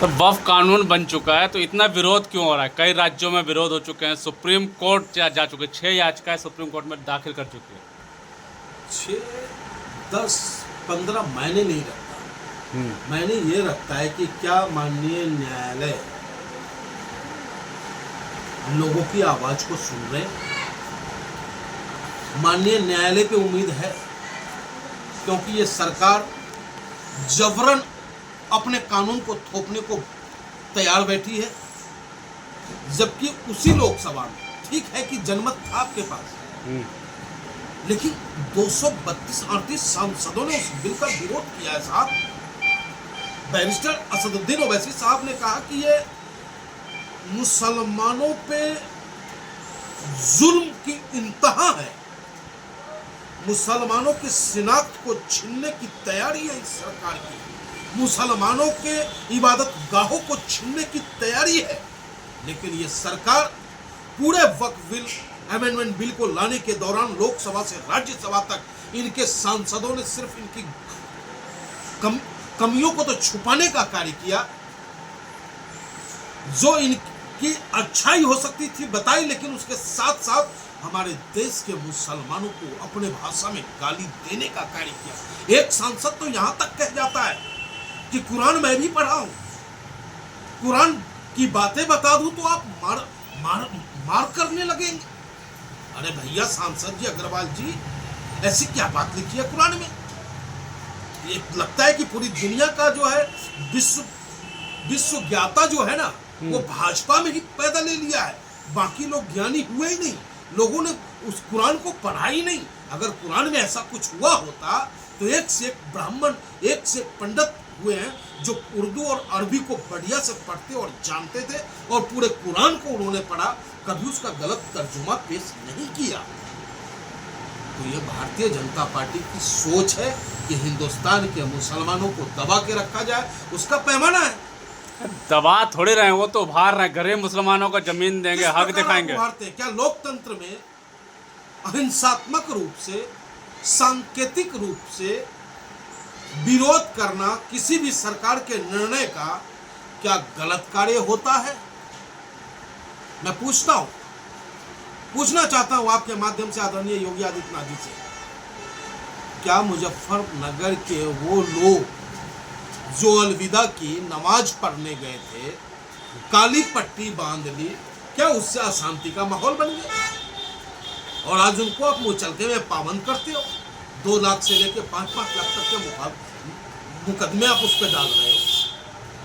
तो वक्फ कानून बन चुका है तो इतना विरोध क्यों हो रहा है? कई राज्यों में विरोध हो चुके हैं, सुप्रीम कोर्ट जा चुके, 6 याचिकाएं सुप्रीम कोर्ट में दाखिल कर चुकी है। 6, 10, 15 मायने नहीं रखता। मायने ये रखता है कि क्या माननीय न्यायालय लोगों की आवाज को सुन रहे। माननीय न्यायालय पे उम्मीद है, क्योंकि ये सरकार जबरन अपने कानून को थोपने को तैयार बैठी है, जबकि उसी लोकसभा में ठीक है कि जनमत था आपके पास, लेकिन 232-38 सांसदों ने उस बिल का विरोध किया है। साहब बैरिस्टर असदुद्दीन ओवैसी साहब ने कहा कि ये मुसलमानों पे जुल्म की इंतहा है, मुसलमानों की शिनाख्त को छीनने की तैयारी है इस सरकार की, मुसलमानों के इबादत गाहों को छीनने की तैयारी है। लेकिन ये सरकार पूरे वक्फ बिल अमेंडमेंट बिल को लाने के दौरान लोकसभा से राज्यसभा तक इनके सांसदों ने सिर्फ इनकी कमियों को तो छुपाने का कार्य किया, जो इनकी अच्छाई हो सकती थी बताई, लेकिन उसके साथ साथ हमारे देश के मुसलमानों को अपने भाषा में गाली देने का कार्य किया। एक सांसद तो यहां तक कह जाता है कि कुरान मैं भी पढ़ा हूं, कुरान की बातें बता दूं तो आप मार करने लगेंगे। अरे भैया सांसद जी, अग्रवाल जी, ऐसी क्या बात लिखी है कुरान में? ये लगता है कि पूरी दुनिया का जो है विश्व ज्ञाता जो है ना, वो भाजपा में ही पैदा ले लिया है, बाकी लोग ज्ञानी हुए ही नहीं, लोगों ने उस कुरान को पढ़ा ही नहीं। अगर कुरान में ऐसा कुछ हुआ होता तो एक से एक ब्राह्मण, एक से एक पंडित हुए हैं जो उर्दू और अरबी को बढ़िया से पढ़ते और जानते थे, और पूरे कुरान को उन्होंने पढ़ा, कभी उसका गलत तर्जुमा पेश नहीं किया। तो ये भारतीय जनता पार्टी की सोच है कि हिंदुस्तान के मुसलमानों को दबा के रखा जाए, उसका पैमाना है। दबा थोड़े रहे हैं, वो तो उभार रहे हैं, गरीब मुसलमानों को जमीन देंगे, हक दिखाएंगे। क्या लोकतंत्र में अहिंसात्मक रूप से, सांकेतिक रूप से विरोध करना किसी भी सरकार के निर्णय का क्या गलत कार्य होता है? मैं पूछना चाहता हूं आपके माध्यम से आदरणीय योगी आदित्यनाथ जी से, क्या मुजफ्फरनगर के वो लोग जो अलविदा की नमाज पढ़ने गए थे, काली पट्टी बांध ली, क्या उससे अशांति का माहौल बन गया? और आज उनको आप मुचलके में पाबंद करते हो, 2 लाख से लेकर 5-5 लाख तक के मुकदमे आप उस पर डाल रहे हो।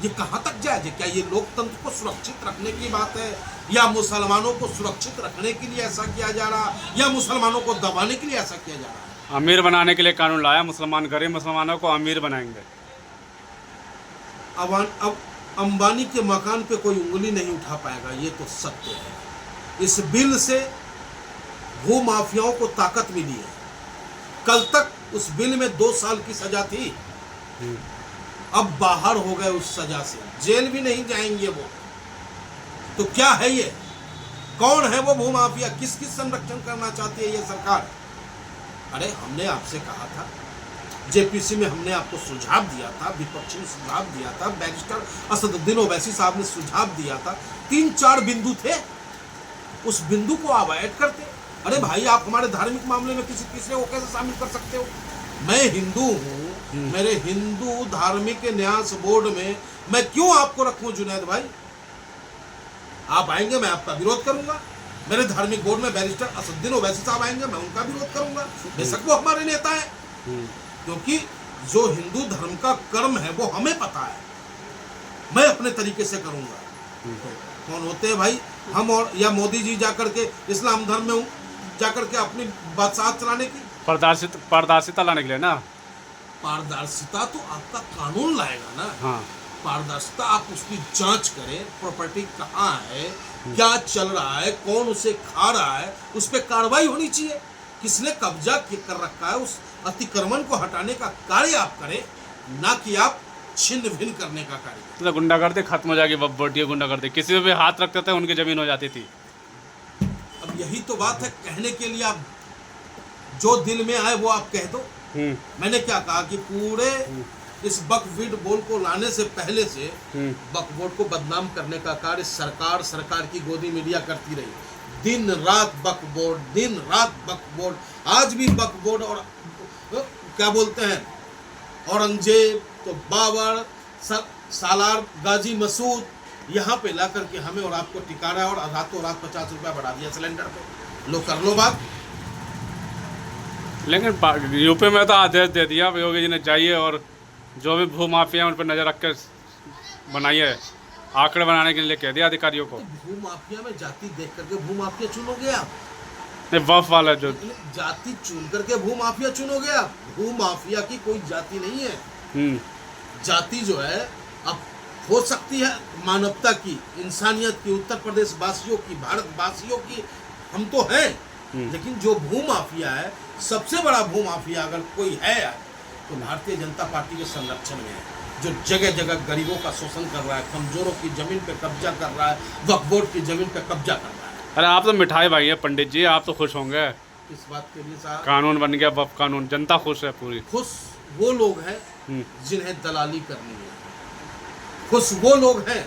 ये कहां तक जायज है? क्या ये लोकतंत्र को सुरक्षित रखने की बात है, या मुसलमानों को सुरक्षित रखने के लिए ऐसा किया जा रहा, या मुसलमानों को दबाने के लिए ऐसा किया जा रहा है? अमीर बनाने के लिए कानून लाया, मुसलमान गरीब मुसलमानों को अमीर बनाएंगे। अब अंबानी के मकान पे कोई उंगली नहीं उठा पाएगा, ये तो सत्य है। इस बिल से भू माफियाओं को ताकत मिली है। कल तक उस बिल में 2 साल की सजा थी, अब बाहर हो गए उस सजा से, जेल भी नहीं जाएंगे वो। तो क्या है ये? कौन है वो भूमाफिया? किसकी संरक्षण करना चाहती है ये सरकार? अरे हमने आपसे कहा था, जेपीसी में हमने आपको सुझाव दिया था, विपक्षी ने सुझाव दिया था, बैरिस्टर असदुद्दीन ओवैसी साहब ने सुझाव दिया था, 3-4 बिंदु थे, उस बिंदु को अवॉइड करते। अरे भाई, आप हमारे धार्मिक मामले में किसी तीसरे को कैसे शामिल कर सकते हो? मैं हिंदू हूँ, मेरे हिंदू धार्मिक न्यास बोर्ड में मैं क्यों आपको रखूं जुनैद भाई? आप आएंगे, मैं आपका विरोध करूंगा। मेरे धार्मिक बोर्ड में बैरिस्टर असदुद्दीन ओवैसी साहब आएंगे, मैं उनका विरोध करूंगा। बेशक वो हमारे नेता है, क्योंकि जो हिंदू धर्म का कर्म है वो हमें पता है, मैं अपने तरीके से करूंगा। कौन होते हैं भाई हम और या मोदी जी जाकर के इस्लाम धर्म में जाकर के अपनी बादशाहत चलाने की? पारदर्शिता लाने के लिए ना। पारदर्शिता तो आपका कानून लाएगा ना। हाँ। पारदर्शिता आप उसकी जांच करें, प्रॉपर्टी कहाँ है, क्या चल रहा है, कौन उसे खा रहा है, उस पर कार्रवाई होनी चाहिए। किसने कब्जा कर रखा है, उस अतिक्रमण को हटाने का कार्य आप करें, ना कि आप छिन्न भिन्न करने का कार्य। तो गुंडागर्दी खत्म हो जाएगी, बढ़िया गुंडागर्दी, किसी पे भी हाथ रखते थे उनकी जमीन हो जाती थी। अब यही तो बात है, कहने के लिए आप जो दिल में आए वो आप कह दो। मैंने क्या कहा कि पूरे इस बकवीड बोल को लाने से पहले से हम्म। बकबोर्ड को बदनाम करने का कार्य सरकार की गोदी मीडिया करती रही। दिन रात बकबोर्ड, दिन रात बकबोर्ड। आज भी बकबोर्ड और क्या बोलते हैं, औरंगजेब तो बाबर, सालार, गाजी मसूद, यहाँ पे ला करके हमें और आपको टिका रहा है और रातों रात 50 रुपया बढ़ा दिया सिलेंडर पे। लो कर लो बात। लेकिन यूपी में तो आदेश दे दिया योगी जी ने, जाइए और जो भी भू माफिया उन पर नजर रख कर बनाइए, आंकड़े बनाने के लिए कह दिया अधिकारियों को। भू माफिया में जाति देख करके भू माफिया चुनोगे आप? नहीं, वफ वाला जो जाति चुन करके भू माफिया चुनोगे आप? भू माफिया की कोई जाति नहीं है। जाति जो है अब हो सकती है मानवता की, इंसानियत की, उत्तर प्रदेश वासियों की, भारत वासियों की, हम तो हैं। लेकिन जो भू माफिया है, सबसे बड़ा भू माफिया अगर कोई है तो भारतीय जनता पार्टी के संरक्षण में है, जो जगह जगह गरीबों का शोषण कर रहा है, कमजोरों की जमीन पे कब्जा कर रहा है, वक्फ बोर्ड की जमीन पे कब्जा कर रहा है। अरे आप तो मिठाई भाई है पंडित जी, आप तो खुश होंगे। इस बात के लिए साहब कानून बन गया, वफ कानून, जनता खुश है पूरी। खुश वो लोग हैं जिन्हें दलाली करनी है। खुश वो लोग हैं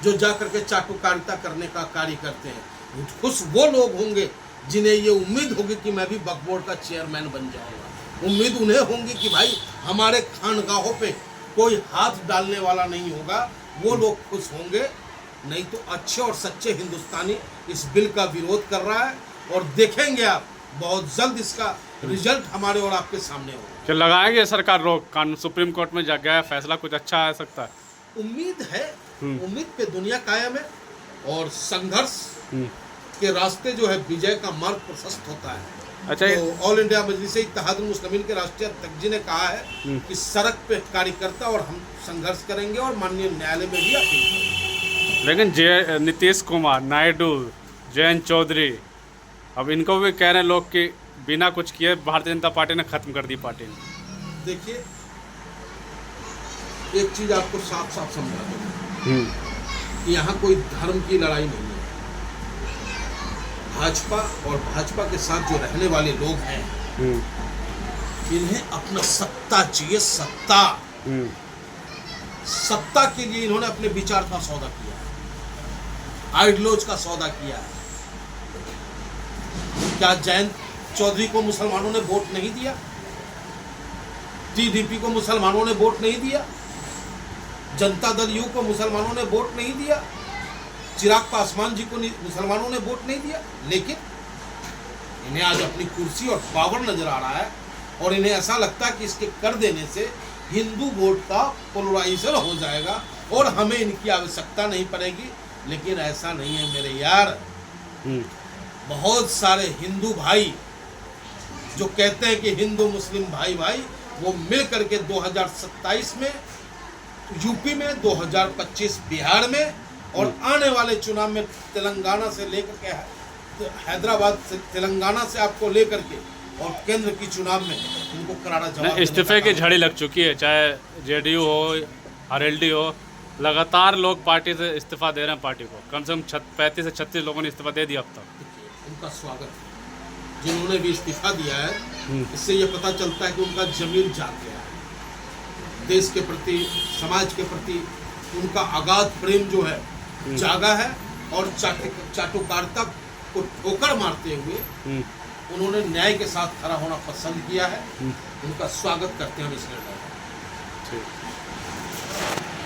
जो जाकर के चाटुकारिता करने का कार्य करते हैं। खुश वो लोग होंगे जिन्हें ये उम्मीद होगी कि मैं भी वक्फ बोर्ड का चेयरमैन बन जाऊंगा। उम्मीद उन्हें होंगी कि भाई हमारे खानगाहों पे कोई हाथ डालने वाला नहीं होगा, वो लोग खुश होंगे। नहीं तो अच्छे और सच्चे हिंदुस्तानी इस बिल का विरोध कर रहा है और देखेंगे आप बहुत जल्द इसका रिजल्ट हमारे और आपके सामने होगा। क्या लगाएंगे सरकार रोक? कानून सुप्रीम कोर्ट में जा गया फैसला, कुछ अच्छा आ सकता है? उम्मीद है, उम्मीद पे दुनिया कायम है और संघर्ष के रास्ते जो है विजय का मार्ग प्रशस्त होता है। अच्छा, तो ऑल इंडिया मजलिस-ए-इत्तेहादुल मुस्लिमीन के राष्ट्रीय अध्यक्ष जी ने कहा है कि सड़क पे कार्यकर्ता और हम संघर्ष करेंगे और माननीय न्यायालय में भी अपील करेंगे। लेकिन नीतीश कुमार, नायडू, जयंत चौधरी, अब इनको भी कह रहे हैं लोग कि बिना कुछ किए भारतीय जनता पार्टी ने खत्म कर दी पार्टी ने। देखिए, एक चीज आपको साफ साफ समझा दूं कि यहाँ कोई धर्म की लड़ाई नहीं है। भाजपा और भाजपा के साथ जो रहने वाले लोग हैं, इन्हें अपना सत्ता चाहिए, सत्ता। सत्ता के लिए इन्होंने अपने विचार का सौदा किया है, आइडियोलॉजी का सौदा किया है। क्या जयंत चौधरी को मुसलमानों ने वोट नहीं दिया? टीडीपी को मुसलमानों ने वोट नहीं दिया? जनता दल यू को मुसलमानों ने वोट नहीं दिया? चिराग पासवान जी को मुसलमानों ने वोट नहीं दिया? लेकिन इन्हें आज अपनी कुर्सी और पावर नजर आ रहा है और इन्हें ऐसा लगता है कि इसके कर देने से हिंदू वोट का पोलराइजेशन हो जाएगा और हमें इनकी आवश्यकता नहीं पड़ेगी। लेकिन ऐसा नहीं है मेरे यार। बहुत सारे हिंदू भाई जो कहते हैं कि हिंदू मुस्लिम भाई भाई, वो मिल करके 2027 में यूपी में, 2025 बिहार में और आने वाले चुनाव में तेलंगाना से लेकर के हैदराबाद से, तेलंगाना से आपको लेकर के और केंद्र की चुनाव में इनको करारा जवाब। इस्तीफे की झड़ी लग चुकी है, चाहे जेडीयू हो, आरएलडी हो, लगातार लोग पार्टी से इस्तीफा दे रहे हैं पार्टी को। कम से कम 35 से 36 लोगों ने इस्तीफा दे दिया अब तक। उनका स्वागत है जिन्होंने भी इस्तीफा दिया है। इससे ये पता चलता है कि उनका जमीर जाग गया है, देश के प्रति, समाज के प्रति उनका अगाध प्रेम जो है जागा है और चाटुकारिता को ठोकर मारते हुए उन्होंने न्याय के साथ खड़ा होना पसंद किया है। उनका स्वागत करते हैं हम इस निर्णय में।